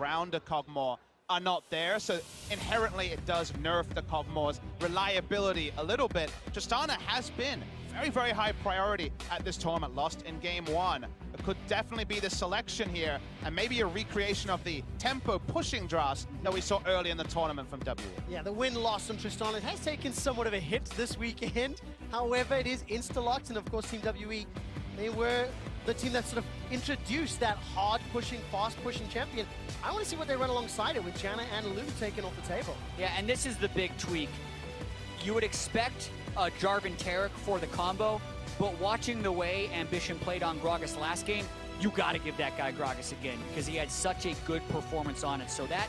around a Kog'Maw are not there, so inherently it does nerf the Kog'Maw's reliability a little bit. Tristana has been very, very high priority at this tournament, lost in game 1. It could definitely be the selection here, and maybe a recreation of the tempo pushing drafts that we saw early in the tournament from WE. Yeah, the win-loss on Tristana has taken somewhat of a hit this weekend. However, it is insta-locked, and of course Team WE, they were the team that sort of introduced that hard-pushing, fast-pushing champion. I want to see what they run alongside it with Janna and Lou taken off the table. Yeah, and this is the big tweak. You would expect Jarvan Taric for the combo, but watching the way Ambition played on Gragas last game, you got to give that guy Gragas again, because he had such a good performance on it. So that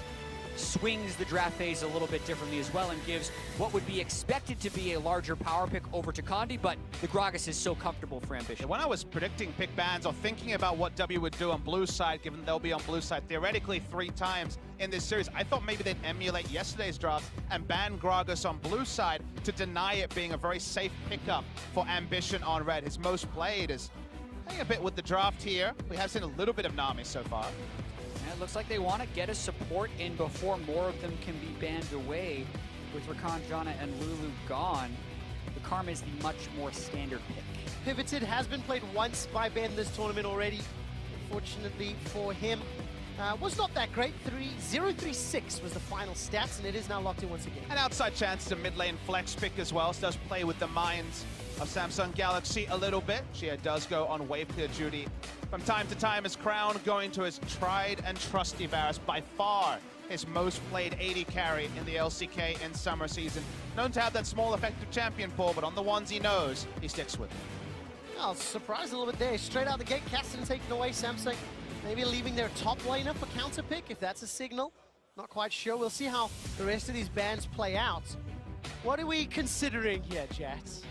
swings the draft phase a little bit differently as well and gives what would be expected to be a larger power pick over to Condi, but the Gragas is so comfortable for Ambition. When I was predicting pick bans or thinking about what W would do on blue side, given they'll be on blue side theoretically 3 times in this series, I thought maybe they'd emulate yesterday's draft and ban Gragas on blue side to deny it being a very safe pickup for Ambition on red. His most played is playing a bit with the draft here. We have seen a little bit of Nami so far. It looks like they want to get a support in before more of them can be banned away. With Rakan, Janna, and Lulu gone, the Karma is the much more standard pick. Pivoted has been played once by Ben this tournament already. Unfortunately for him, was not that great. 0-3-6 was the final stats, and it is now locked in once again. An outside chance to mid lane flex pick as well. So does play with the minds of Samsung Galaxy a little bit. Shia does go on wave clear duty from time to time. His crown going to his tried and trusty Varus, by far his most played AD carry in the LCK in summer season. Known to have that small effective champion pool, but on the ones he knows, he sticks with it. I was surprised a little bit there. Straight out the gate, Cassidy taking away Samsung. Maybe leaving their top laner for counter pick, if that's a signal. Not quite sure. We'll see how the rest of these bans play out. What are we considering here, Jats?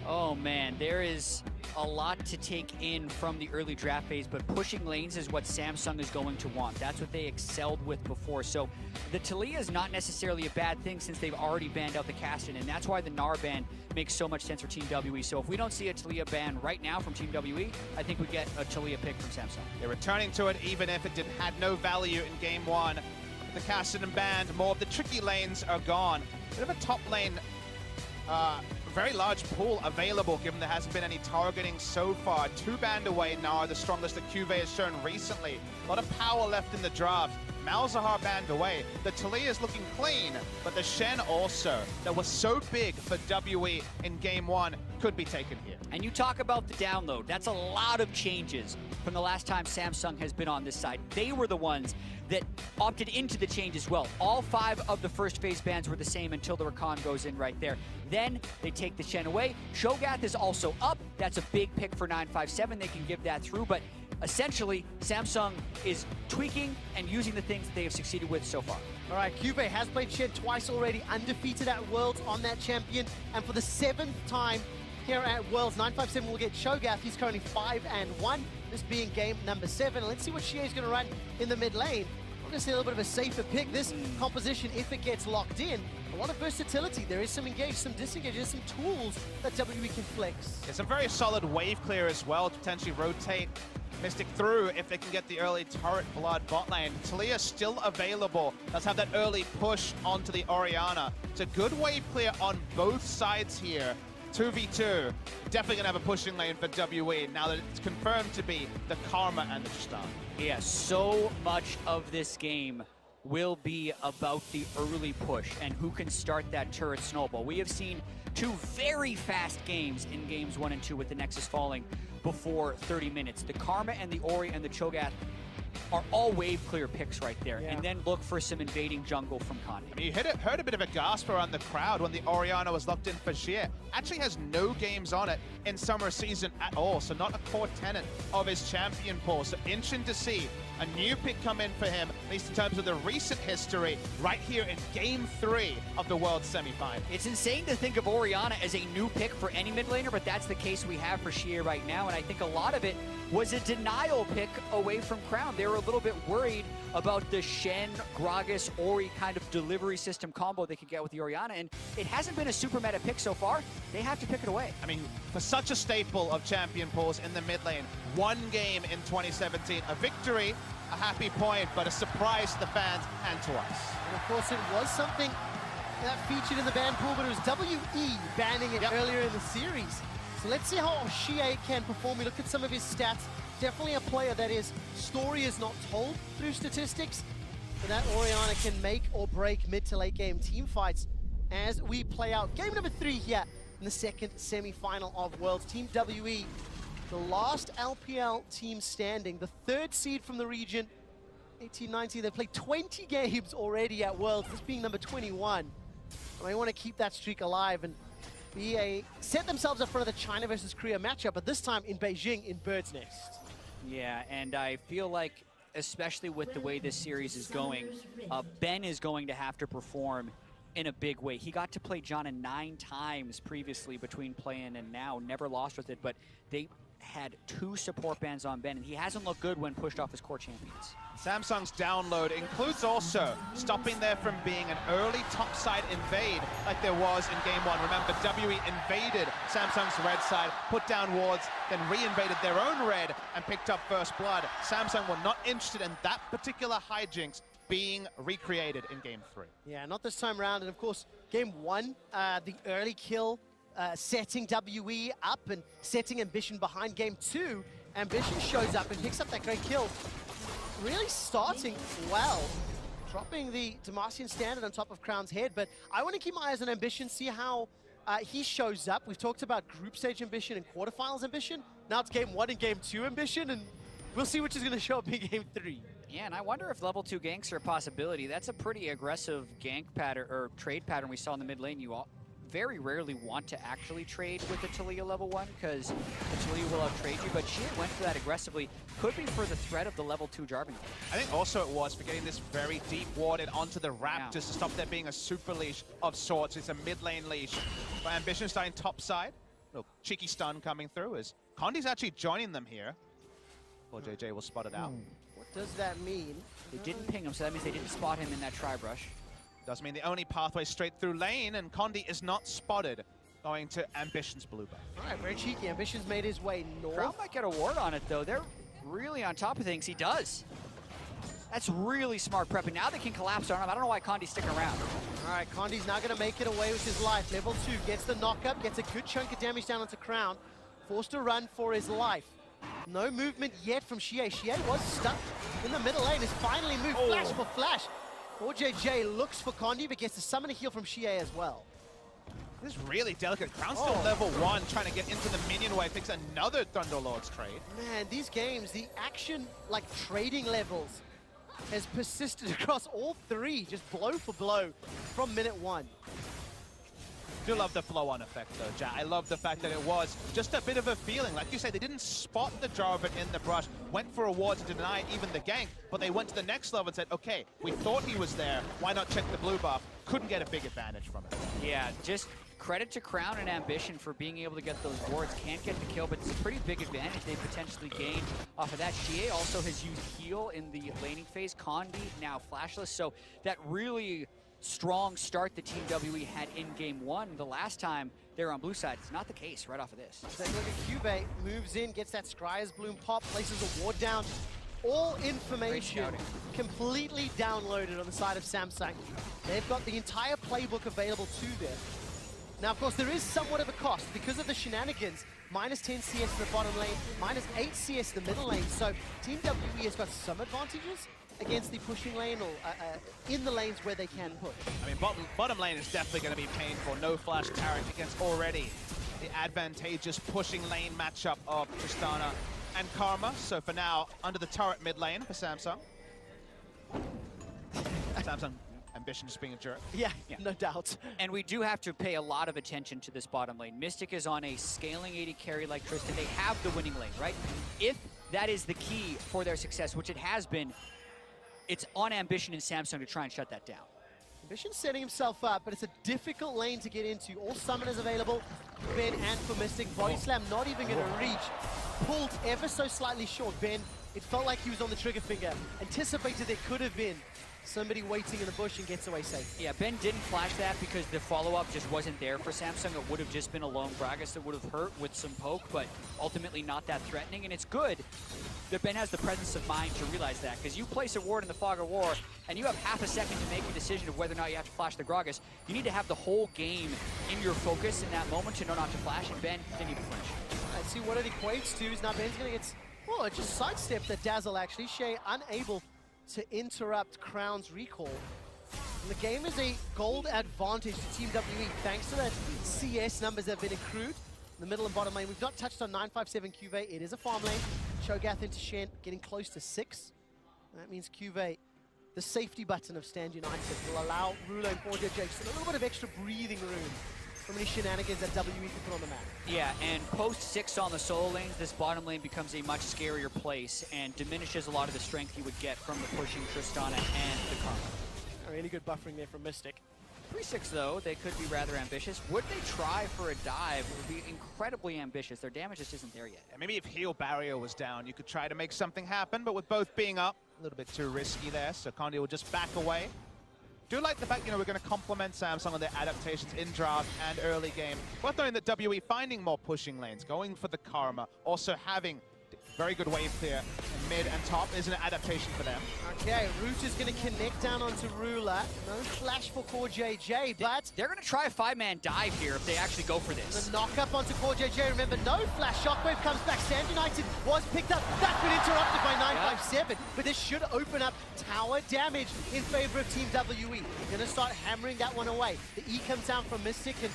Oh man, there is a lot to take in from the early draft phase, but pushing lanes is what Samsung is going to want. That's what they excelled with before. So the Taliyah is not necessarily a bad thing since they've already banned out the Caston, and that's why the Gnar ban makes so much sense for Team WE. So if we don't see a Taliyah ban right now from Team WE, I think we get a Taliyah pick from Samsung. They're returning to it even if it had no value in game 1. The Caston banned, more of the tricky lanes are gone. Bit of a top lane very large pool available, given there hasn't been any targeting so far. 2 banned away, Gnar, the strongest that QV has shown recently. A lot of power left in the draft. Malzahar banned away. The Taliyah is looking clean, but the Shen also, that was so big for WE in game 1, could be taken here. And you talk about the download. That's a lot of changes from the last time Samsung has been on this side. They were the ones that opted into the change as well. All 5 of the first phase bans were the same until the Rakan goes in right there. Then they take the Shen away. Shogath is also up. That's a big pick for 957. They can give that through, but essentially, Samsung is tweaking and using the things that they have succeeded with so far. All right, QV has played Shen twice already, undefeated at Worlds on that champion, and for the 7th time here at Worlds, 957 will get Shogath. He's currently 5-1, this being game number 7. Let's see what Shie's going to run in the mid lane. We're going to see a little bit of a safer pick. This composition, if it gets locked in, a lot of versatility. There is some engage, some disengage, there's some tools that WE can flex. It's a very solid wave clear as well to potentially rotate Mystic through if they can get the early turret blood bot lane. Taliyah still available. Let's have that early push onto the Orianna. It's a good wave clear on both sides here. 2v2. Definitely gonna have a pushing lane for WE now that it's confirmed to be the Karma and the Star. Yeah, so much of this game will be about the early push and who can start that turret snowball. We have seen 2 very fast games in games 1 and 2 with the Nexus falling before 30 minutes. The Karma and the Ori and the Cho'Gath are all wave clear picks right there. Yeah. And then look for some invading jungle from Condi. I mean, you heard a bit of a gasp around the crowd when the Orianna was locked in for Xie. Actually has no games on it in summer season at all, so not a core tenet of his champion pool. So interesting to see a new pick come in for him, at least in terms of the recent history, right here in game 3 of the World Semi-Final. It's insane to think of Orianna as a new pick for any mid laner, but that's the case we have for Xie right now, and I think a lot of it was a denial pick away from Crown. They were a little bit worried about the Shen, Gragas, Ori kind of delivery system combo they could get with the Orianna, and it hasn't been a super meta pick so far. They have to pick it away. I mean, for such a staple of champion pools in the mid lane, 1 game in 2017, a victory a happy point, but a surprise to the fans and to us. And of course, it was something that featured in the ban pool, but it was WE banning it earlier in the series. So let's see how Xie can perform. We look at some of his stats. Definitely a player that his story is not told through statistics, but that Orianna can make or break mid to late game team fights as we play out game number 3 here in the second semi-final of Worlds. Team WE, the last LPL team standing, the 3rd seed from the region, 18-19. They've played 20 games already at Worlds, this being number 21. And they want to keep that streak alive and set themselves up for another China versus Korea matchup, but this time in Beijing in Bird's Nest. Yeah, and I feel like, especially with the way this series is going, Ben is going to have to perform in a big way. He got to play Jana 9 times previously between playing and now, never lost with it, but they had 2 support bans on Ben, and he hasn't looked good when pushed off his core champions. Samsung's download includes also stopping there from being an early topside invade like there was in game 1. Remember, WE invaded Samsung's red side, put down wards, then re-invaded their own red and picked up first blood. Samsung were not interested in that particular hijinks being recreated in game 3. Yeah, not this time around. And of course, game 1, the early kill setting WE up and setting Ambition behind. Game 2, Ambition shows up and picks up that great kill. Really starting well, dropping the Demacian standard on top of Crown's head, but I want to keep my eyes on Ambition, see how he shows up. We've talked about group stage Ambition and quarterfinals Ambition. Now it's game 1 and game 2 Ambition, and we'll see which is going to show up in game 3. Yeah, and I wonder if level 2 ganks are a possibility. That's a pretty aggressive gank pattern or trade pattern we saw in the mid lane. You all very rarely want to actually trade with the Taliyah level 1 because the Taliyah will outtrade you, but she went for that aggressively. Could be for the threat of the level 2 Jarvan. I think also it was for getting this very deep warded onto the Raptors to stop there being a super leash of sorts. It's a mid lane leash. But Ambition starting top side. Little cheeky stun coming through as Condi's actually joining them here. Well, JJ will spot it out. What does that mean? They didn't ping him, so that means they didn't spot him in that tri-brush. Does mean the only pathway straight through lane, and Condi is not spotted going to Ambition's blue buff. All right, very cheeky. Ambition's made his way north. Crown might get a ward on it, though. They're really on top of things. He does. That's really smart prepping. Now they can collapse on him. I don't know why Condi's sticking around. All right, Condi's now going to make it away with his life. Level 2 gets the knock-up, gets a good chunk of damage down onto Crown. Forced to run for his life. No movement yet from Xie. Xie was stuck in the middle lane. Has finally moved flash for flash. 4JJ looks for Condi, but gets to summon a heal from Xie as well. This is really delicate. Crown's still level 1, trying to get into the minion wave. Takes another Thunderlord's trade. Man, these games, the action, like trading levels, has persisted across all 3, just blow for blow from minute 1. Do love the flow-on effect, though, Jack. I love the fact that it was just a bit of a feeling. Like you say, they didn't spot the Jarvan in the brush, went for a ward to deny even the gank, but they went to the next level and said, okay, we thought he was there. Why not check the blue buff? Couldn't get a big advantage from it. Yeah, just credit to Crown and Ambition for being able to get those wards. Can't get the kill, but it's a pretty big advantage they potentially gained off of that. Xie also has used heal in the laning phase. Condi now flashless, so that really strong start the Team WE had in game 1 the last time they were on blue side. It's not the case right off of this. Take a look at Cube, moves in, gets that Scryer's Bloom pop, places a ward down. All information completely downloaded on the side of Samsung. They've got the entire playbook available to them. Now, of course, there is somewhat of a cost because of the shenanigans. Minus 10 CS in the bottom lane, minus 8 CS in the middle lane. So Team WE has got some advantages against the pushing lane or in the lanes where they can push. I mean, bottom lane is definitely going to be painful. No flash turret against already the advantageous pushing lane matchup of Tristana and Karma. So for now, under the turret mid lane for Samsung. Samsung Ambition just being a jerk. Yeah, no doubt. And we do have to pay a lot of attention to this bottom lane. Mystic is on a scaling 80 carry like Tristan. They have the winning lane, right? If that is the key for their success, which it has been, it's on Ambition and Samsung to try and shut that down. Ambition's setting himself up, but it's a difficult lane to get into. All summoners available, Ben and for Mystic. Body Slam not even going to reach. Pulled ever so slightly short. Ben, it felt like he was on the trigger finger. Anticipated there could have been somebody waiting in the bush and gets away safe. Yeah, Ben didn't flash that because the follow-up just wasn't there for Samsung. It would have just been a lone Gragas that would have hurt with some poke, but ultimately not that threatening. And it's good that Ben has the presence of mind to realize that, because you place a ward in the Fog of War, and you have half a second to make a decision of whether or not you have to flash the Gragas. You need to have the whole game in your focus in that moment to know not to flash, and Ben didn't even flinch. Let's see what it equates to. Now Ben's going to get... Oh, it just sidestepped the Dazzle, actually. Shea unable to interrupt Crown's recall. And the game is a gold advantage to Team WE, thanks to the CS numbers that have been accrued in the middle and bottom lane. We've not touched on 957 Cuvée. It is a farm lane. Cho'Gath into Shen, getting close to 6. That means Cuvée, the safety button of Stand United, will allow Ruler and Audio Jason a little bit of extra breathing room from any shenanigans that WE can put on the map. Yeah, and post 6 on the solo lanes, this bottom lane becomes a much scarier place and diminishes a lot of the strength you would get from the pushing Tristana and the Karma. A really good buffering there from Mystic. 3-6 though, they could be rather ambitious. Would they try for a dive? It would be incredibly ambitious. Their damage just isn't there yet. Yeah, maybe if heal barrier was down, you could try to make something happen, but with both being up, a little bit too risky there, so Condi will just back away. Do like the fact, we're going to compliment Samsung on their adaptations in draft and early game. Worth knowing that WE finding more pushing lanes, going for the Karma, also having very good wave clear in mid and top is an adaptation for them. Okay, Root is going to connect down onto Ruler. No flash for Core JJ, but they're going to try a 5-man dive here if they actually go for this. the knock up onto Core JJ. Remember, no flash. Shockwave comes back. Stand United was picked up. That's been interrupted by 957, but this should open up tower damage in favor of Team WE. Going to start hammering that one away. The E comes down from Mystic and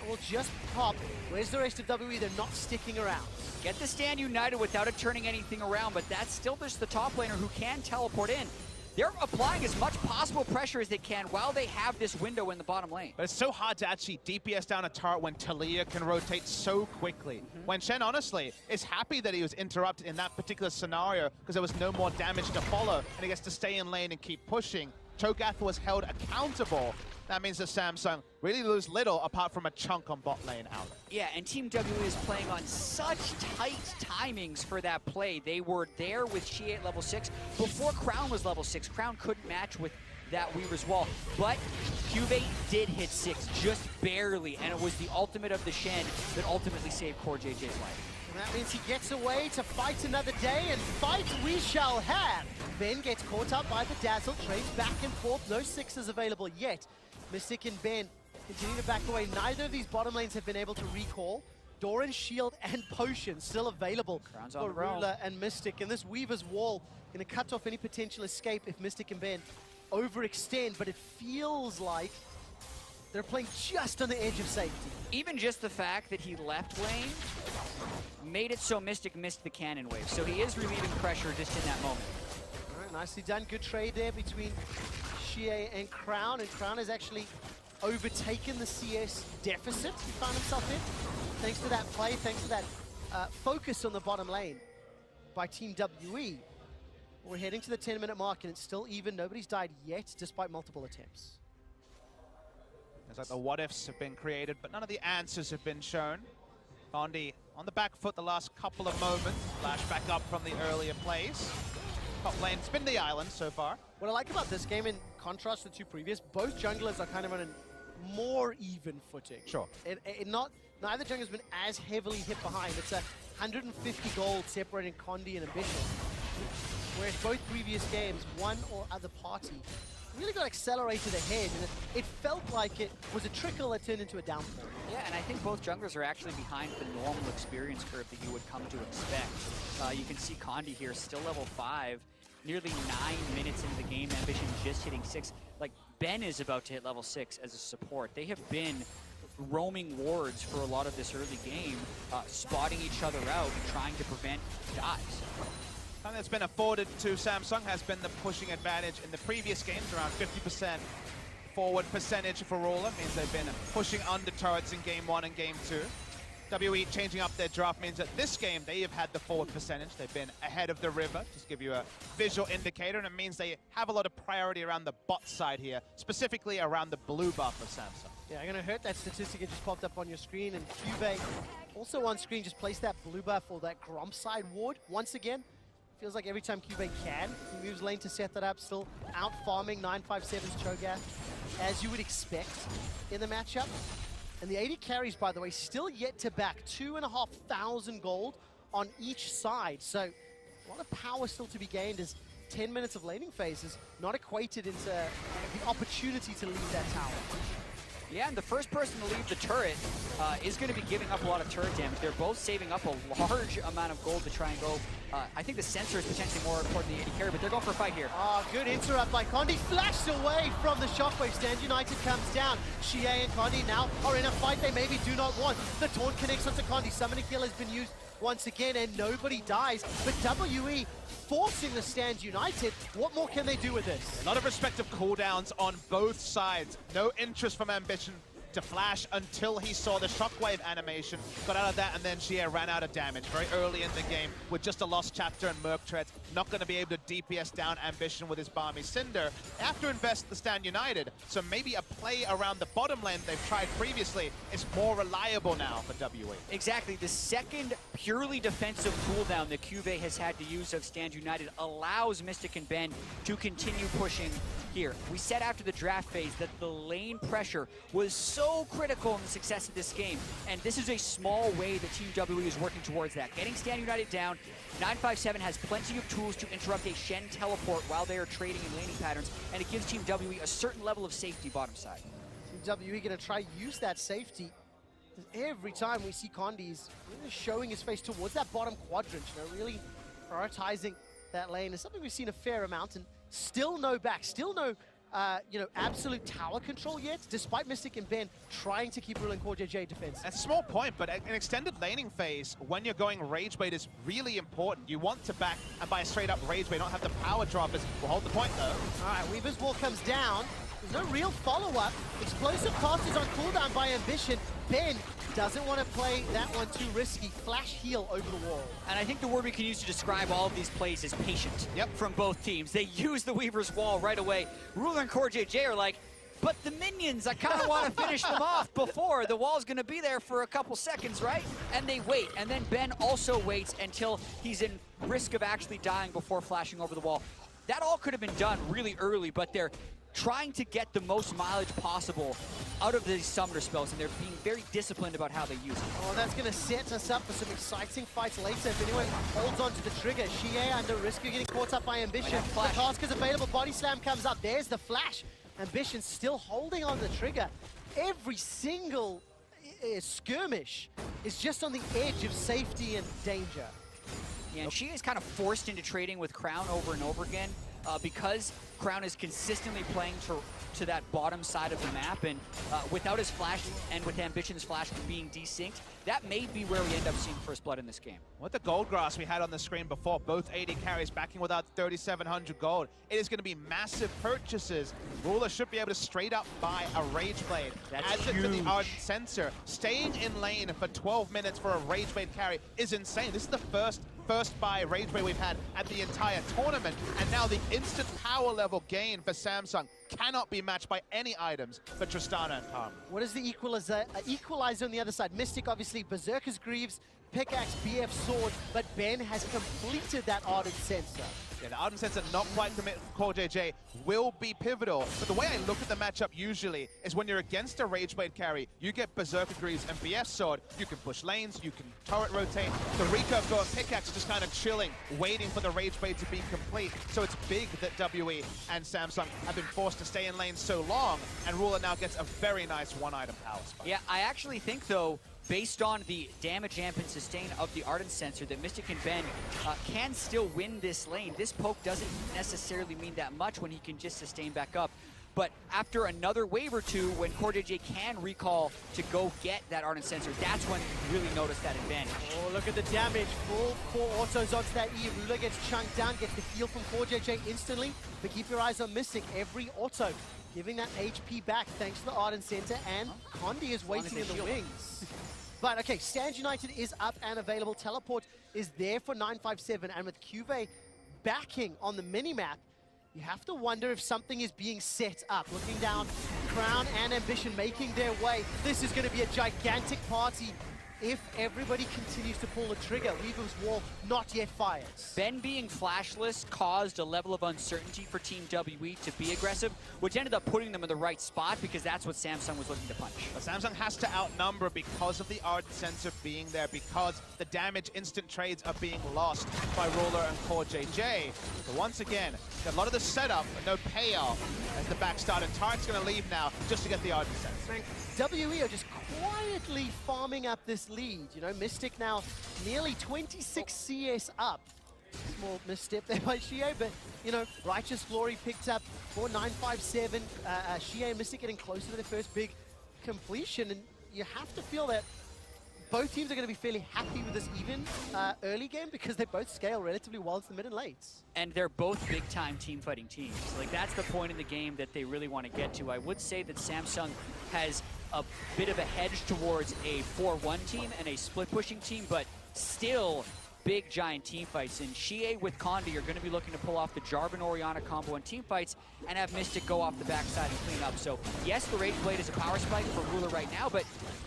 will just pop. Where's the rest of WE? They're not sticking around. Get the Stand United without it turning anything around, but that's still just the top laner who can teleport in. They're applying as much possible pressure as they can while they have this window in the bottom lane. But it's so hard to actually DPS down a turret when Talia can rotate so quickly. When Shen, honestly, is happy that he was interrupted in that particular scenario because there was no more damage to follow, and he gets to stay in lane and keep pushing. Cho'Gath was held accountable. That means that Samsung really lose little apart from a chunk on bot lane out. Yeah, and Team W is playing on such tight timings for that play. They were there with She at level 6 before Crown was level 6. Crown couldn't match with that Weaver's Wall, but Cuvée did hit 6, just barely, and it was the ultimate of the Shen that ultimately saved Core JJ's life. And that means he gets away to fight another day, and fight we shall have. Ben gets caught up by the Dazzle, trades back and forth, no 6s available yet. Mystic and Ben continue to back away. Neither of these bottom lanes have been able to recall. Doran's shield and potion still available for Ruler and Mystic. And this Weaver's Wall going to cut off any potential escape if Mystic and Ben overextend. But it feels like they're playing just on the edge of safety. Even just the fact that he left lane made it so Mystic missed the cannon wave. So he is relieving pressure just in that moment. All right, nicely done. Good trade there between Shea and Crown has actually overtaken the CS deficit he found himself in. Thanks to that play, thanks to that focus on the bottom lane by Team WE. We're heading to the 10-minute mark and it's still even. Nobody's died yet, despite multiple attempts. It's like the what-ifs have been created, but none of the answers have been shown. Condi on the back foot the last couple of moments. Flash back up from the earlier plays. Top lane, it's been the island so far. What I like about this game, in contrast to the two previous, both junglers are kind of on a more even footing. Sure. Neither jungler's been as heavily hit behind. It's a 150 gold separating Condi and Ambition. Whereas both previous games, one or other party really got accelerated ahead, and it felt like it was a trickle that turned into a downfall. Yeah, and I think both junglers are actually behind the normal experience curve that you would come to expect. You can see Condi here, still level 5, nearly 9 minutes into the game, Ambition just hitting 6. Like, Ben is about to hit level 6 as a support. They have been roaming wards for a lot of this early game, spotting each other out and trying to prevent dives. Something that's been afforded to Samsung has been the pushing advantage in the previous games, around 50% forward percentage for Ruler. Means they've been pushing under turrets in game 1 and game 2. WE changing up their draft means that this game they have had the forward percentage. They've been ahead of the river, just to give you a visual indicator, and it means they have a lot of priority around the bot side here, specifically around the blue buff of Samsung. Yeah, I'm going to hurt that statistic that just popped up on your screen, and Cuvée also on screen just placed that blue buff or that Gromp side ward once again. Feels like every time QV can, he moves lane to set that up, still out farming 957's Cho'Gath, as you would expect in the matchup. And the 80 carries, by the way, still yet to back 2,500 gold on each side. So a lot of power still to be gained as 10 minutes of laning phase is not equated into the opportunity to leave that tower. Yeah, and the first person to leave the turret is going to be giving up a lot of turret damage. They're both saving up a large amount of gold to try and go. I think the sensor is potentially more important than the 80 carry, but they're going for a fight here. Oh, good interrupt by Condi. Flashed away from the shockwave. Stand United comes down. Xie and Condi now are in a fight they maybe do not want. The taunt connects onto Condi. Summoning kill has been used once again, and nobody dies. But WE forcing the Stand United. What more can they do with this? A lot of respective cooldowns on both sides. No interest from Ambition to flash until he saw the shockwave animation. Got out of that, and then Xie ran out of damage very early in the game with just a lost chapter and Merc Treads. Not going to be able to DPS down Ambition with his Balmy Cinder. They have to invest the Stand United, so maybe a play around the bottom lane they've tried previously is more reliable now for WE. Exactly. The second purely defensive cooldown that QV has had to use of Stand United allows Mystic and Ben to continue pushing here. We said after the draft phase that the lane pressure was so critical in the success of this game, and this is a small way that Team WE is working towards that. Getting Stand United down, 957 has plenty of tools to interrupt a Shen teleport while they are trading in laning patterns, and it gives Team WE a certain level of safety bottom side. Team WE going to try use that safety. Every time we see Condi's really showing his face towards that bottom quadrant, really prioritizing that lane is something we've seen a fair amount, and still no back, still no absolute tower control yet, despite Mystic and Ben trying to keep ruling Core JJ defense. That's a small point, but an extended laning phase when you're going rage bait is really important. You want to back and buy a straight up rage bait, don't have the power droppers. We'll hold the point though. All right, Weaver's Wall comes down. There's no real follow-up. Explosive cast is on cooldown by Ambition. Ben doesn't want to play that one too risky. Flash heal over the wall. And I think the word we can use to describe all of these plays is patient. Yep. From both teams. They use the Weaver's Wall right away. Ruler and Core JJ are like, but the minions, I kind of want to finish them off before. The wall's going to be there for a couple seconds, right? And they wait. And then Ben also waits until he's in risk of actually dying before flashing over the wall. That all could have been done really early, but they're trying to get the most mileage possible out of these summoner spells, and they're being very disciplined about how they use it. Oh, that's going to set us up for some exciting fights later. If anyone holds on to the trigger, Xie under risk of getting caught up by Ambition. The task is available, Body Slam comes up, there's the flash. Ambition still holding on the trigger. Every single skirmish is just on the edge of safety and danger. Yeah, and Xie is kind of forced into trading with Crown over and over again because Crown is consistently playing to that bottom side of the map, and without his flash and with Ambition's flash being desynced, that may be where we end up seeing first blood in this game. With the gold grass we had on the screen before, both 80 carries backing without 3,700 gold, it is going to be massive purchases. Ruler should be able to straight up buy a Rage Blade. Adds it to the Ardent Sensor. Staying in lane for 12 minutes for a Rage Blade carry is insane. This is the first buy Rage Blade we've had at the entire tournament, and now the instant power level gain for Samsung cannot be matched by any items for Tristana and Karma. What is the equalizer on the other side? Mystic, obviously, Berserker's Greaves, Pickaxe, BF Sword, but Ben has completed that Ardent Sensor. Yeah, the Ardent Sensor not quite committed for Core JJ will be pivotal. But the way I look at the matchup usually is when you're against a Rage Blade carry, you get Berserker Greaves and BF Sword, you can push lanes, you can turret rotate. The recurve going Pickaxe just kind of chilling, waiting for the Rage Blade to be complete. So it's big that WE and Samsung have been forced to stay in lane so long, and Ruler now gets a very nice one-item power spike. Yeah, I actually think, though, based on the damage amp and sustain of the Ardent Sensor, that Mystic and Ben can still win this lane. This poke doesn't necessarily mean that much when he can just sustain back up. But after another wave or two, when Core JJ can recall to go get that Ardent Sensor, that's when you really notice that advantage. Oh, look at the damage. Full 4 autos onto that E. Ruler gets chunked down, gets the heal from Core JJ instantly. But keep your eyes on Mystic. Every auto giving that HP back thanks to the Ardent Sensor, and Condi is waiting in the wings. But okay, Stand United is up and available. Teleport is there for 957, and with QV backing on the minimap, you have to wonder if something is being set up. Looking down, Crown and Ambition making their way. This is going to be a gigantic party if everybody continues to pull the trigger. Weaver's wall not yet fires. Ben being flashless caused a level of uncertainty for Team WE to be aggressive, which ended up putting them in the right spot because that's what Samsung was looking to punch. But Samsung has to outnumber because of the Ardent Sensor being there, because the damage instant trades are being lost by Ruler and Core JJ. So once again, got a lot of the setup, but no payoff as the back start. And Tart's going to leave now just to get the Ardent Sensor. WE are just quietly farming up this lead. You know, Mystic now nearly 26 CS up. Small misstep there by Shie, but, you know, Righteous Glory picked up 4957. Shie and Mystic getting closer to their first big completion, and you have to feel that both teams are going to be fairly happy with this even early game because they both scale relatively well to the mid and lates. And they're both big-time team-fighting teams. Like, that's the point in the game that they really want to get to. I would say that Samsung has a bit of a hedge towards a 4-1 team and a split-pushing team, but still big, giant team fights. And Shie with Condi are going to be looking to pull off the Jarvan Orianna combo in team fights and have Mystic go off the backside and clean up. So, yes, the Rage Blade is a power spike for Ruler right now, but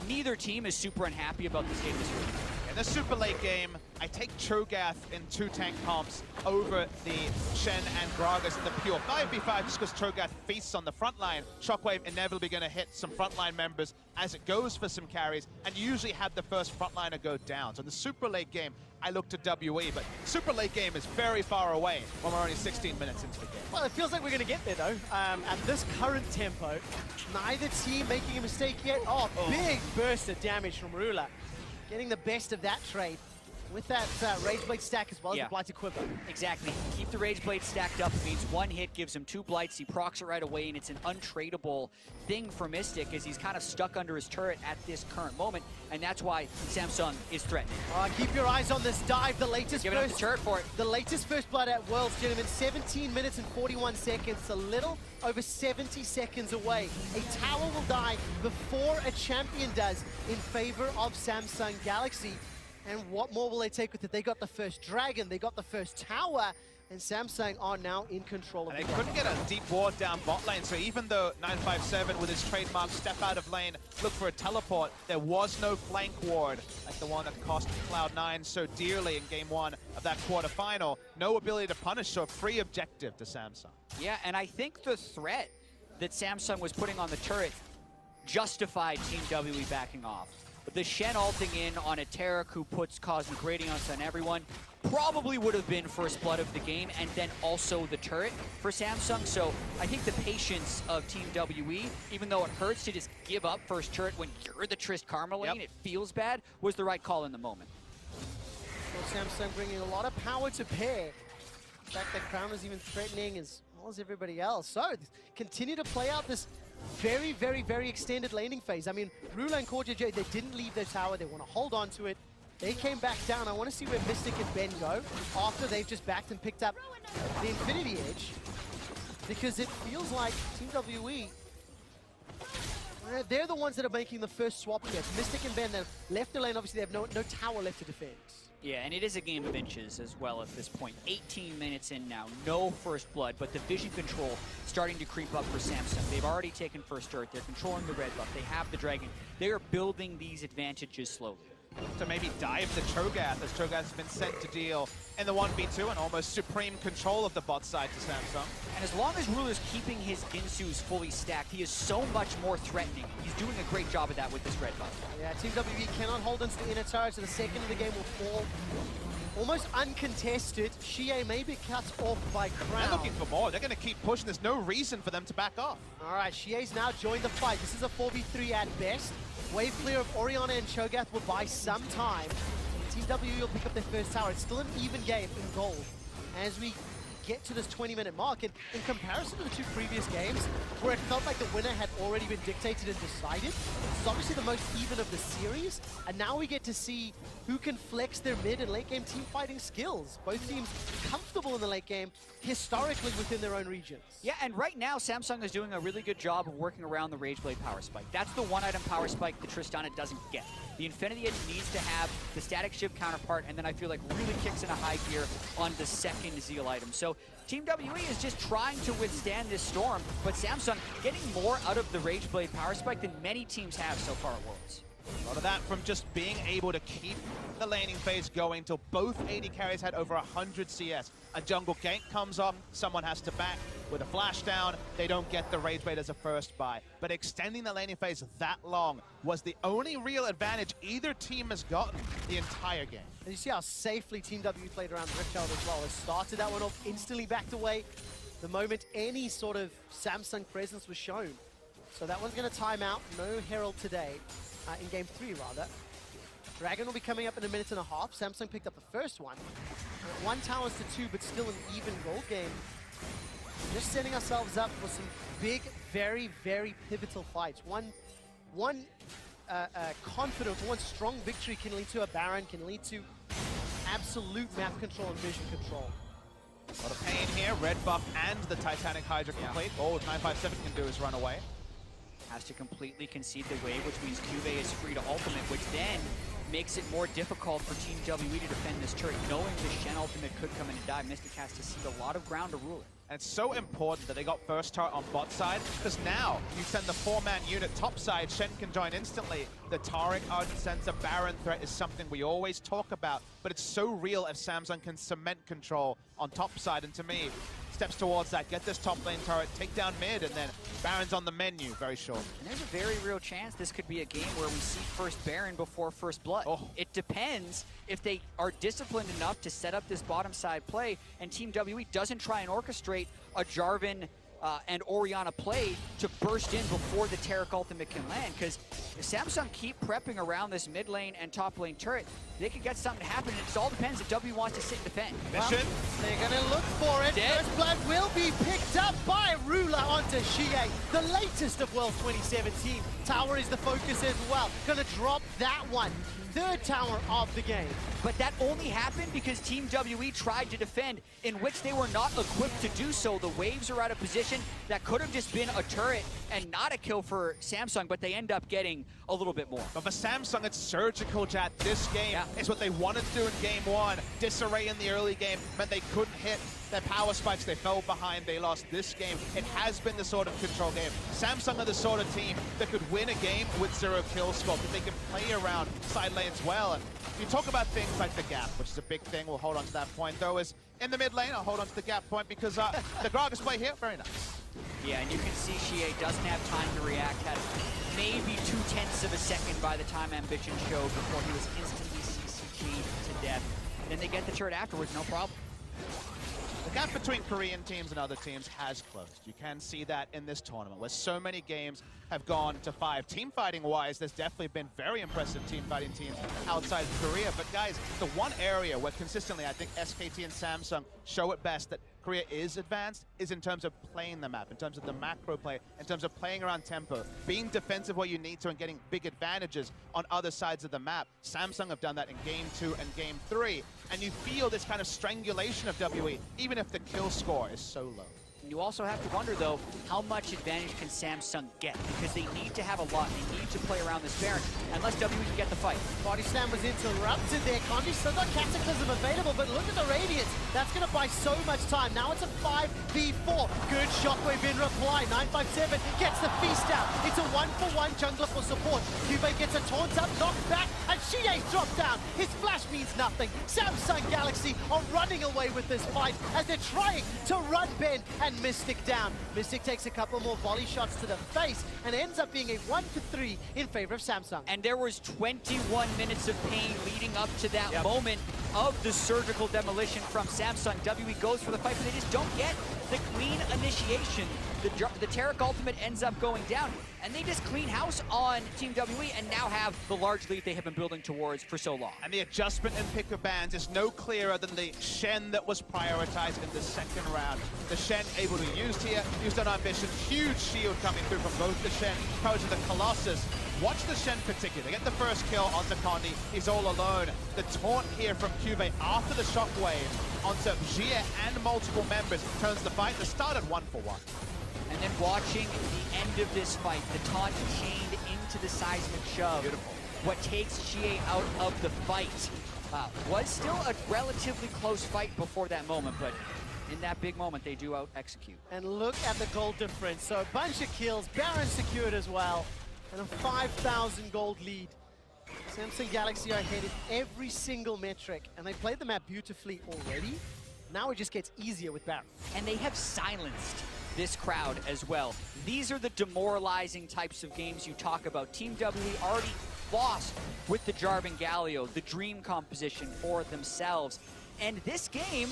neither team is super unhappy about this game this year. In the super late game, I take Cho'Gath in 2 tank comps over the Shen and Gragas in the pure 5v5 just because Cho'Gath feasts on the front line. Shockwave inevitably going to hit some frontline members as it goes for some carries, and you usually have the first frontliner go down. So in the super late game, I look to WE, but super late game is very far away when we're only 16 minutes into the game. Well, it feels like we're going to get there, though. At this current tempo, neither team making a mistake yet. Oh, big burst of damage from Ruler. Getting the best of that trade with that Rage Blade stack as well as the Blighted Quiver. Exactly. Keep the Rage Blade stacked up. It means one hit gives him 2 blights. He procs it right away, and it's an untradeable thing for Mystic as he's kind of stuck under his turret at this current moment, and that's why Samsung is threatening. Keep your eyes on this dive. The latest Give it up the turret for it. The latest first blood at Worlds, gentlemen. 17 minutes and 41 seconds. A little over 70 seconds away. A tower will die before a champion does in favor of Samsung Galaxy. And what more will they take with it? They got the first dragon, they got the first tower, and Samsung are now in control of and the they couldn't get a deep ward down bot lane, so even though 957 with his trademark step out of lane, look for a teleport, there was no flank ward like the one that cost Cloud9 so dearly in game 1 of that quarterfinal. No ability to punish, so a free objective to Samsung. Yeah, and I think the threat that Samsung was putting on the turret justified Team WE backing off. The Shen ulting in on a Taric who puts Cosmic Radiance on everyone probably would have been first blood of the game, and then also the turret for Samsung. So I think the patience of Team WE, even though it hurts to just give up first turret when you're the Trist Karma lane, it feels bad, was the right call in the moment. Well, Samsung bringing a lot of power to bear. In fact, the Crown is even threatening as well as everybody else. So continue to play out this very, very, very extended laning phase. I mean, Ruler and Core JJ, they didn't leave their tower. They want to hold on to it. They came back down. I want to see where Mystic and Ben go after they've just backed and picked up the Infinity Edge. Because it feels like Team WE, they're the ones that are making the first swap here. Mystic and Ben, they've left the lane. Obviously, they have no tower left to defend. Yeah, and it is a game of inches as well at this point. 18 minutes in now, no first blood, but the vision control starting to creep up for Samsung. They've already taken first turret, they're controlling the red buff, they have the dragon. They are building these advantages slowly. To maybe dive the Cho'Gath, as Cho'Gath has been sent to deal in the 1v2 and almost supreme control of the bot side to Samsung. And as long as Ruler's keeping his Ginsus fully stacked, he is so much more threatening. He's doing a great job of that with this red buff. Yeah, Team WE cannot hold into the inner tower, so the second of the game will fall. Almost uncontested. Shie may be cut off by Crown. They're looking for more. They're going to keep pushing. There's no reason for them to back off. All right, Shie's now joined the fight. This is a 4v3 at best. Wave clear of Orianna and Cho'Gath will buy some time. Team WE will pick up their first tower. It's still an even game in gold as we get to this 20-minute mark. And in comparison to the 2 previous games, where it felt like the winner had already been dictated and decided, this is obviously the most even of the series. And now we get to see who can flex their mid and late game team fighting skills. Both teams comfortable in the late game, historically within their own regions. Yeah, and right now, Samsung is doing a really good job of working around the Rage Blade power spike. That's the one-item power spike that Tristana doesn't get. The Infinity Edge needs to have the static shiv counterpart, and then I feel like really kicks in a high gear on the second Zeal item. So Team WE is just trying to withstand this storm, but Samsung getting more out of the Rage Blade power spike than many teams have so far at Worlds. A lot of that from just being able to keep the laning phase going till both AD carries had over 100 CS. A jungle gank comes up, someone has to back with a flash down. They don't get the Rage Bait as a first buy. But extending the laning phase that long was the only real advantage either team has gotten the entire game. And you see how safely Team W played around Riftchild as well. It started that one off, instantly backed away the moment any sort of Samsung presence was shown. So that one's going to time out. No Herald today, in game 3 rather. Dragon will be coming up in a minute and a half. Samsung picked up the first one. 1 towers to 2, but still an even gold game. Just setting ourselves up for some big, very, very pivotal fights. One confident, one strong victory can lead to a Baron, can lead to absolute map control and vision control. A lot of pain here. Red buff and the Titanic Hydra complete. All 957 can do is run away. Has to completely concede the wave, which means Cuvée is free to ultimate, which then makes it more difficult for Team WE to defend this turret. Knowing the Shen ultimate could come in and die, Mystic has to cede a lot of ground to rule it. And it's so important that they got first turret on bot side, because now you send the 4-man unit top side, Shen can join instantly. The Taric Ardent Sensor Baron threat is something we always talk about, but it's so real if Samsung can cement control on top side, and to me, steps towards that, get this top lane turret, take down mid, and then Baron's on the menu very short. And there's a very real chance this could be a game where we see first Baron before first blood. It depends if they are disciplined enough to set up this bottom side play, and Team WE doesn't try and orchestrate a Jarvan and Orianna play to burst in before the Taric ultimate can land, because if Samsung keep prepping around this mid lane and top lane turret, they could get something to happen, and it all depends if W wants to sit and defend. Mission. Well, they're going to look for it. Dead. First blood will be picked up by Ruler onto Xie, the latest of World 2017. Tower is the focus as well. Going to drop that one. Third tower of the game. But that only happened because Team WE tried to defend, in which they were not equipped to do so. The waves are out of position. That could have just been a turret and not a kill for Samsung, but they end up getting a little bit more. But for Samsung, it's surgical, Jat. This game is what they wanted to do in game 1. Disarray in the early game meant they couldn't hit their power spikes. They fell behind. They lost this game. It has been the sort of control game. Samsung are the sort of team that could win a game with 0 kill score, because they can play around side lanes well. And you talk about things like the gap, which is a big thing. We'll hold on to that point, though, is in the mid lane. I'll hold on to the gap point because the Gragas play here, very nice. Yeah, and you can see Xie doesn't have time to react. Had maybe 0.2 of a second by the time Ambition showed before he was instantly CCG'd to death. Then they get the turret afterwards, no problem. The gap between Korean teams and other teams has closed. You can see that in this tournament, where so many games have gone to 5. Team fighting wise, there's definitely been very impressive team fighting teams outside of Korea. But guys, the one area where consistently I think SKT and Samsung show it best that Korea is advanced is in terms of playing the map, in terms of the macro play, in terms of playing around tempo, being defensive where you need to and getting big advantages on other sides of the map. Samsung have done that in game 2 and game 3. And you feel this kind of strangulation of WE, even if the kill score is so low. You also have to wonder, though, how much advantage can Samsung get? Because they need to have a lot. They need to play around this Baron, unless WE can get the fight. Body slam was interrupted there. Kanji still got Cataclysm available, but look at the Radiance. That's going to buy so much time. Now it's a 5v4. Good shockwave in reply. 957 gets the feast out. It's a 1-for-1 jungler for support. Cuvée gets a taunt up, knocked back, and Xie's dropped down. His flash means nothing. Samsung Galaxy are running away with this fight as they're trying to run Ben and Mystic down. Mystic takes a couple more volley shots to the face and ends up being a 1-for-3 in favor of Samsung. And there was 21 minutes of pain leading up to that moment of the surgical demolition from Samsung. WE goes for the fight, but they just don't get the clean initiation. The Taric ultimate ends up going down, and they just clean house on Team WE and now have the large lead they have been building towards for so long. And the adjustment and pick of bans is no clearer than the Shen that was prioritized in the second round. The Shen able to use here, used on Ambition, huge shield coming through from both the Shen, opposed to the Colossus. Watch the Shen particularly, get the first kill onto Kondi, he's all alone. The taunt here from Cuvée after the shockwave onto Xie and multiple members turns the fight. The start at 1-for-1. And then watching the end of this fight, the taunt chained into the seismic shove. Beautiful. What takes Xie out of the fight was still a relatively close fight before that moment, but in that big moment, they do out-execute. And look at the gold difference. So a bunch of kills, Baron secured as well, and a 5,000 gold lead Samsung Galaxy are ahead in every single metric, and they played the map beautifully already. Now it just gets easier with Baron. And they have silenced this crowd as well. These are the demoralizing types of games you talk about. Team WE already lost with the Jarvan Galio, the dream composition for themselves. And this game,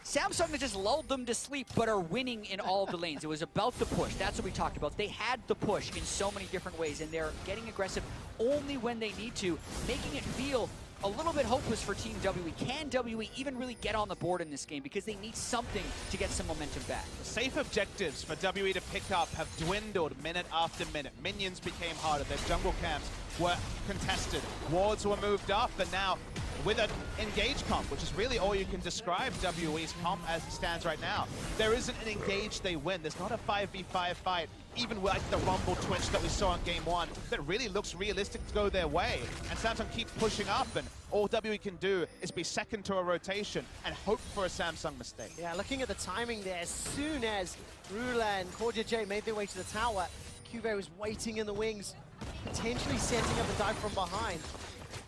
Samsung has just lulled them to sleep, but are winning in all of the lanes. It was about the push. That's what we talked about. They had the push in so many different ways, and they're getting aggressive only when they need to, making it feel a little bit hopeless for Team WE. Can WE even really get on the board in this game? Because they need something to get some momentum back. Safe objectives for WE to pick up have dwindled minute after minute. Minions became harder. Their jungle camps were contested. Wards were moved up, and now with an engage comp, which is really all you can describe WE's comp as it stands right now. There isn't an engage they win. There's not a 5v5 fight, even with like the Rumble Twitch that we saw in Game 1, that really looks realistic to go their way. And Samsung keep pushing up, and all WE can do is be second to a rotation and hope for a Samsung mistake. Yeah, looking at the timing there, as soon as Rula and Cordia J made their way to the tower, Cuvée was waiting in the wings, potentially setting up a dive from behind.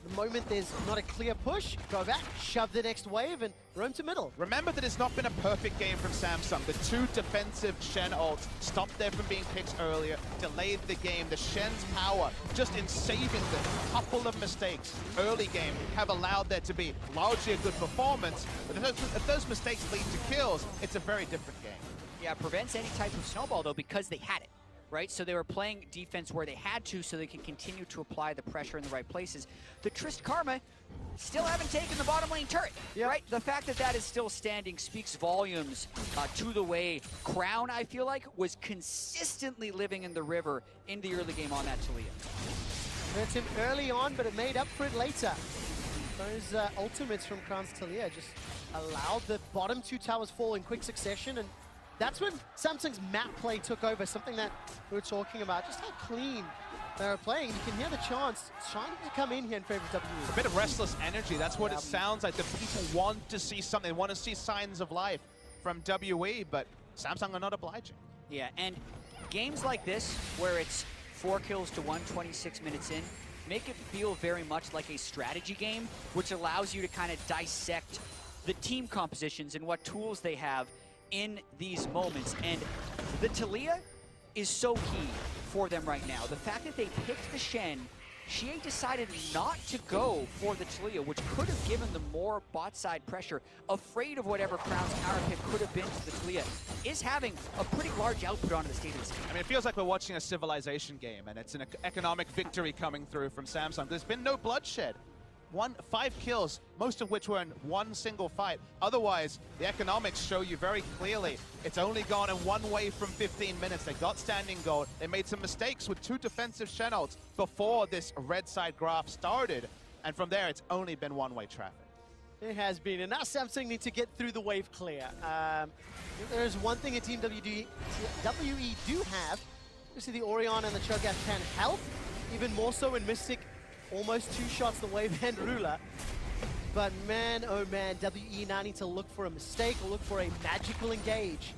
The moment there's not a clear push, go back, shove the next wave, and roam to middle. Remember that it's not been a perfect game from Samsung. The two defensive Shen ults stopped them from being picked earlier, delayed the game. The Shen's power, just in saving them, a couple of mistakes early game, have allowed there to be largely a good performance. But if those mistakes lead to kills, it's a very different game. Yeah, it prevents any type of snowball, though, because they had it. Right? So they were playing defense where they had to, so they can continue to apply the pressure in the right places. The Trist Karma still haven't taken the bottom lane turret, right? The fact that that is still standing speaks volumes to the way Crown, I feel like, was consistently living in the river in the early game on that Taliyah. Hurt him early on, but it made up for it later. Those ultimates from Crown's Taliyah just allowed the bottom two towers fall in quick succession, and that's when Samsung's map play took over, something that we were talking about, just how clean they were playing. You can hear the chants trying to come in here in favor of WE. A bit of restless energy, that's what it sounds like. The people want to see something, they want to see signs of life from WE, but Samsung are not obliging. Yeah, and games like this, where it's 4 kills to 1, 26 minutes in, make it feel very much like a strategy game, which allows you to kind of dissect the team compositions and what tools they have in these moments. And the Taliyah is so key for them right now. The fact that they picked the Shen, Xie decided not to go for the Taliyah, which could have given them more bot side pressure, afraid of whatever Crown's counter pick could have been to the Taliyah, is having a pretty large output onto the state of this game. I mean, it feels like we're watching a Civilization game, and it's an economic victory coming through from Samsung. There's been no bloodshed. 5 kills, most of which were in one single fight. Otherwise, the economics show you very clearly it's only gone in one way from 15 minutes. They got standing gold. They made some mistakes with 2 defensive Shen ults before this red side graph started. And from there, it's only been one-way traffic. It has been, and now Samsung need to get through the wave clear. There's one thing a Team WE do have. Obviously, the Orion and the Cho'Gath can help, even more so in Mystic. Almost 2 shots the wave and Ruler. But man, oh man, WE now need to look for a mistake or look for a magical engage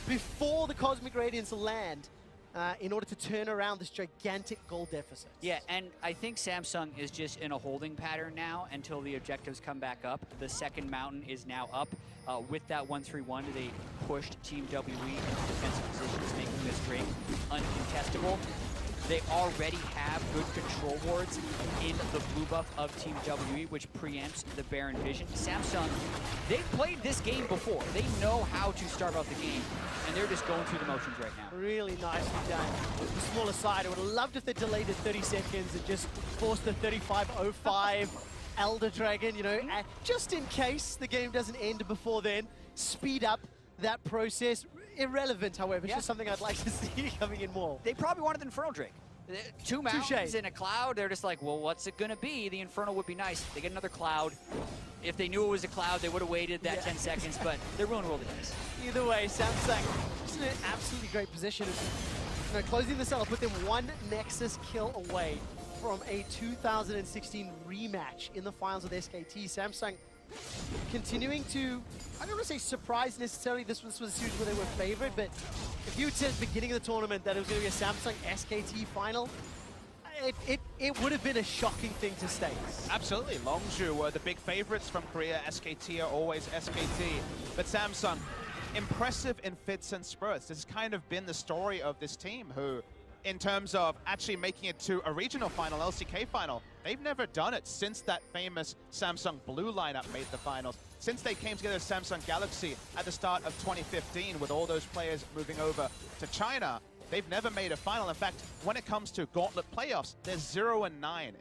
before the Cosmic Radiance land in order to turn around this gigantic goal deficit. Yeah, and I think Samsung is just in a holding pattern now until the objectives come back up. The second mountain is now up. With that 1-3-1, they pushed Team WE into defensive positions, making this ring uncontestable. They already have good control wards in the blue buff of Team WE, which preempts the Baron Vision. Samsung, they've played this game before. They know how to start off the game, and they're just going through the motions right now. Really nicely done. The smaller side, I would have loved if they delayed it 30 seconds and just forced the 35-05 Elder Dragon, you know, just in case the game doesn't end before then. Speed up that process. Irrelevant, however, it's just something I'd like to see coming in more. They probably wanted the Infernal Drake. 2 mountains in a cloud, they're just like, well, what's it gonna be? The Infernal would be nice. They get another cloud. If they knew it was a cloud, they would have waited that 10 seconds, but they're willing to roll the dice. Either way, Samsung just in an absolutely great position. You know, closing this out will put them 1 Nexus kill away from a 2016 rematch in the finals with SKT. Samsung continuing to, I don't want to say surprise necessarily, this was a series where they were favored, but if you had said at the beginning of the tournament that it was going to be a Samsung SKT final, it it would have been a shocking thing to state. Absolutely. Longzhu were the big favorites from Korea. SKT are always SKT. But Samsung, impressive in fits and spurts. This has kind of been the story of this team who, in terms of actually making it to a regional final, LCK final, they've never done it since that famous Samsung Blue lineup made the finals. Since they came together as Samsung Galaxy at the start of 2015 with all those players moving over to China, they've never made a final. In fact, when it comes to Gauntlet playoffs, they're 0-9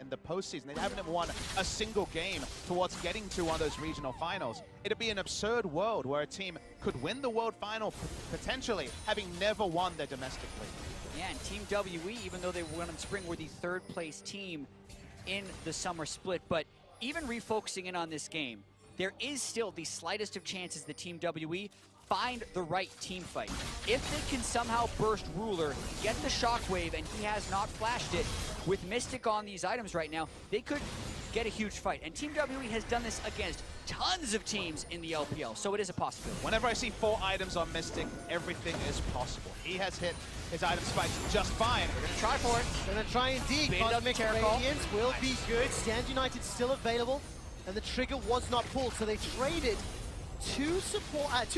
in the postseason. They haven't won a single game towards getting to one of those regional finals. It'd be an absurd world where a team could win the world final potentially, having never won their domestic league. Yeah, and Team WE, even though they won in spring, were the third place team in the summer split. But even refocusing in on this game, there is still the slightest of chances that Team WE find the right team fight. If they can somehow burst Ruler, get the shockwave, and he has not flashed it, with Mystic on these items right now, they could get a huge fight. And Team WE has done this against tons of teams in the LPL, so it is a possibility. Whenever I see 4 items on Mystic, everything is possible. He has hit his item spikes just fine. We're gonna try for it. Gonna try indeed. Bait up Cosmic Terracall. Radiance will be good. Stand United still available, and the trigger was not pulled, so they traded two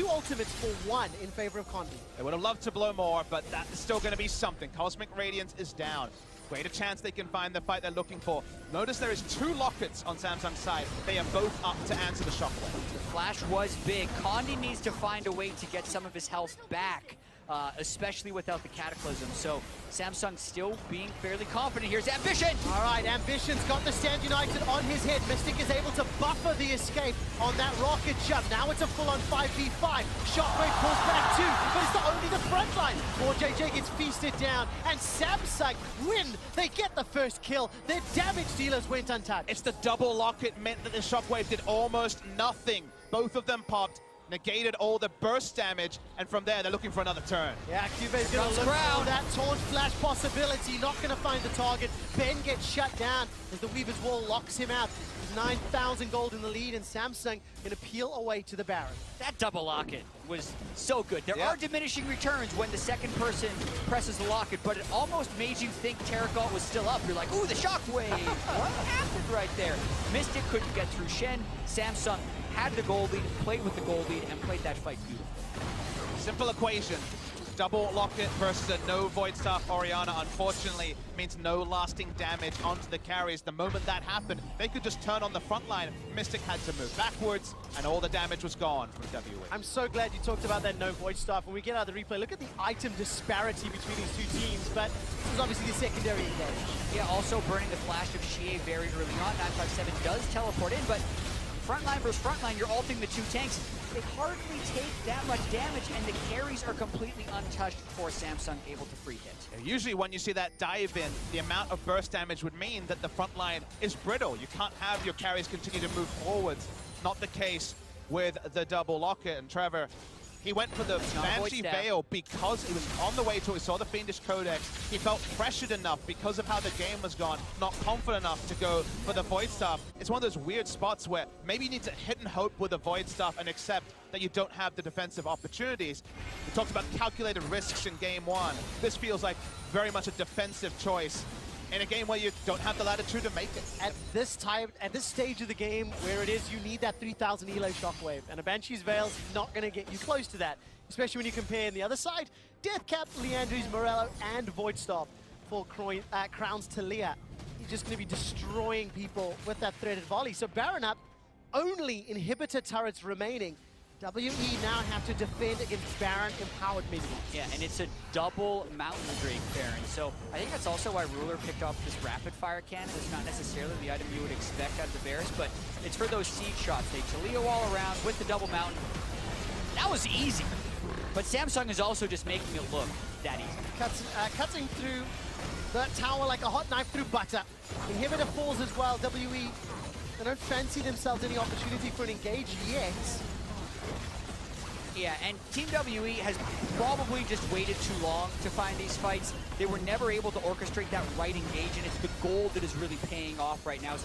ultimates for 1 in favor of Condi. They would have loved to blow more, but that is still going to be something. Cosmic Radiance is down. Greater chance they can find the fight they're looking for. Notice there is 2 lockets on Samsung's side. They are both up to answer the shockwave. The flash was big. Condi needs to find a way to get some of his health back, especially without the Cataclysm. So Samsung still being fairly confident. Here's Ambition! All right, Ambition's got the Stand United on his head. Mystic is able to buffer the escape on that rocket jump. Now it's a full-on 5v5. Shockwave pulls back 2, but it's not only the front line. 4JJ gets feasted down, and Samsung win. They get the first kill. Their damage dealers went untouched. It's the double locket meant that the shockwave did almost nothing. Both of them popped, negated all the burst damage, and from there they're looking for another turn. Yeah, Cube's gonna look for that taunt flash possibility. Not gonna find the target. Ben gets shut down as the Weaver's Wall locks him out. 9,000 gold in the lead, and Samsung gonna peel away to the Baron. That double locket was so good. There are diminishing returns when the second person presses the locket, but it almost made you think Terracall was still up. You're like, ooh, the shockwave. What happened right there? Mystic couldn't get through Shen. Samsung had the gold lead, played with the gold lead, and played that fight beautifully. Simple equation. Double locket versus a no Void Staff Orianna, unfortunately, means no lasting damage onto the carries. The moment that happened, they could just turn on the front line. Mystic had to move backwards, and all the damage was gone from WE. I'm so glad you talked about that no Void Staff. When we get out of the replay, look at the item disparity between these 2 teams, but this was obviously the secondary engage. Yeah, also burning the flash of Xie very early on. 957 does teleport in, but frontline versus frontline, you're ulting the 2 tanks. They hardly take that much damage, and the carries are completely untouched for Samsung, able to free hit. Usually when you see that dive in, the amount of burst damage would mean that the front line is brittle. You can't have your carries continue to move forwards. Not the case with the double locket. And Trevor, he went for the Banshee Veil because he was on the way to it. He saw the Fiendish Codex. He felt pressured enough because of how the game was gone, not confident enough to go for the Void Staff. It's one of those weird spots where maybe you need to hit and hope with the Void Staff and accept that you don't have the defensive opportunities. We talked about calculated risks in game 1. This feels like very much a defensive choice in a game where you don't have the latitude to make it. At this stage of the game where it is, you need that 3,000 elo shockwave, and a Banshee's Veil's not going to get you close to that, especially when you compare on the other side, Deathcap, Leandris, Morello, and Void Staff for Crowns to Leah. He's just going to be destroying people with that threaded volley. So Baron up, only inhibitor turrets remaining. WE now have to defend against Baron empowered minions. Yeah, and it's a double Mountain Drake Baron. So I think that's also why Ruler picked up this rapid fire cannon. It's not necessarily the item you would expect out of the Varus, but it's for those siege shots. They Taliyah all around with the double Mountain. That was easy. But Samsung is also just making it look that easy. Cutting through that tower like a hot knife through butter. Inhibitor falls as well. WE, they don't fancy themselves any opportunity for an engage yet. Yeah, and Team WE has probably just waited too long to find these fights. They were never able to orchestrate that right engage, and it's the gold that is really paying off right now.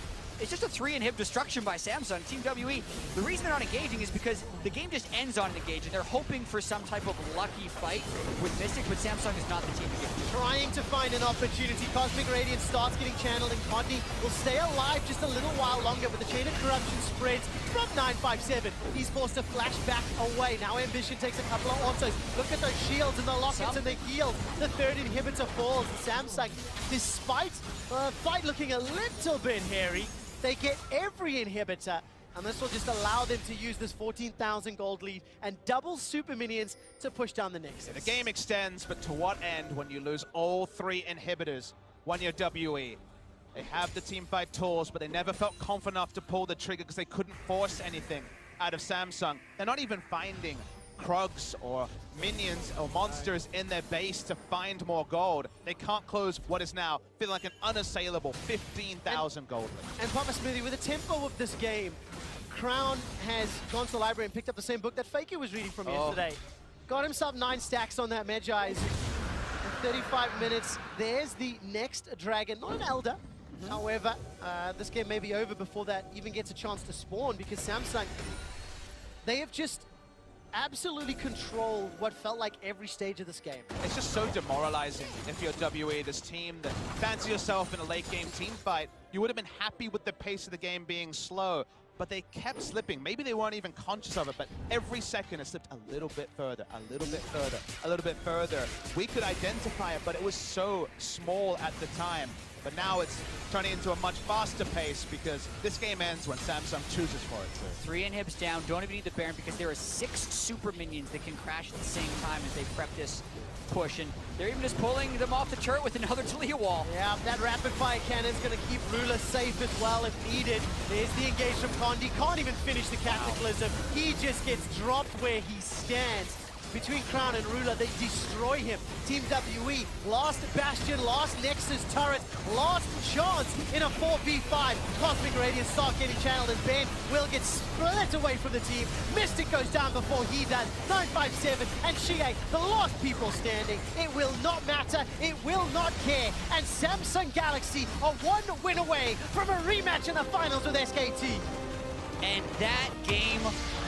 it's just a 3-inhib destruction by Samsung. Team WE, the reason they're not engaging is because the game just ends on an engage, and they're hoping for some type of lucky fight with Mystic, but Samsung is not the team to get. Trying to find an opportunity. Cosmic Radiance starts getting channeled, and Condi will stay alive just a little while longer, but the chain of corruption spreads from 957. He's forced to flash back away. Now Ambition takes a couple of autos. Look at those shields and the lockets and the heals. The third inhibitor falls. Samsung, despite the fight looking a little bit hairy, they get every inhibitor, and this will just allow them to use this 14,000 gold lead and double super minions to push down the Nexus. The game extends, but to what end when you lose all 3 inhibitors when you're WE? They have the teamfight tools, but they never felt confident enough to pull the trigger because they couldn't force anything out of Samsung. They're not even finding Krugs or minions or monsters in their base to find more gold. They can't close what is now feeling like an unassailable 15,000 gold lead. And Papa Smithy, with the tempo of this game, Crown has gone to the library and picked up the same book that Faker was reading from yesterday. Got himself 9 stacks on that Medjai's. In 35 minutes, there's the next dragon, not an Elder. However, this game may be over before that even gets a chance to spawn, because Samsung, they have just absolutely controlled what felt like every stage of this game. It's just so demoralizing if you're WE, this team that fancy yourself in a late game team fight. You would have been happy with the pace of the game being slow, but they kept slipping. Maybe they weren't even conscious of it, but every second it slipped a little bit further, a little bit further, a little bit further. We could identify it, but it was so small at the time. But now it's turning into a much faster pace because this game ends when Samsung chooses for it to. 3 inhibs down, don't even need the Baron because there are 6 super minions that can crash at the same time as they prep this push, and they're even just pulling them off the turret with another Talia wall. Yeah, that rapid fire cannon's gonna keep Ruler safe as well if needed. There's the engage from Condi, can't even finish the Cataclysm. He just gets dropped where he stands. Between Crown and Ruler, they destroy him. Team WE, last Bastion, last Nexus turret, last chance in a 4v5. Cosmic Radiance start getting channeled, and Ben will get split away from the team. Mystic goes down before he does. 957 and Shie, the last people standing. It will not matter, it will not care. And Samsung Galaxy are 1 win away from a rematch in the finals with SKT. And that game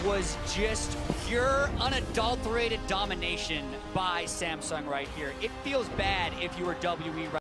was just pure, unadulterated domination by Samsung right here. It feels bad if you were WE right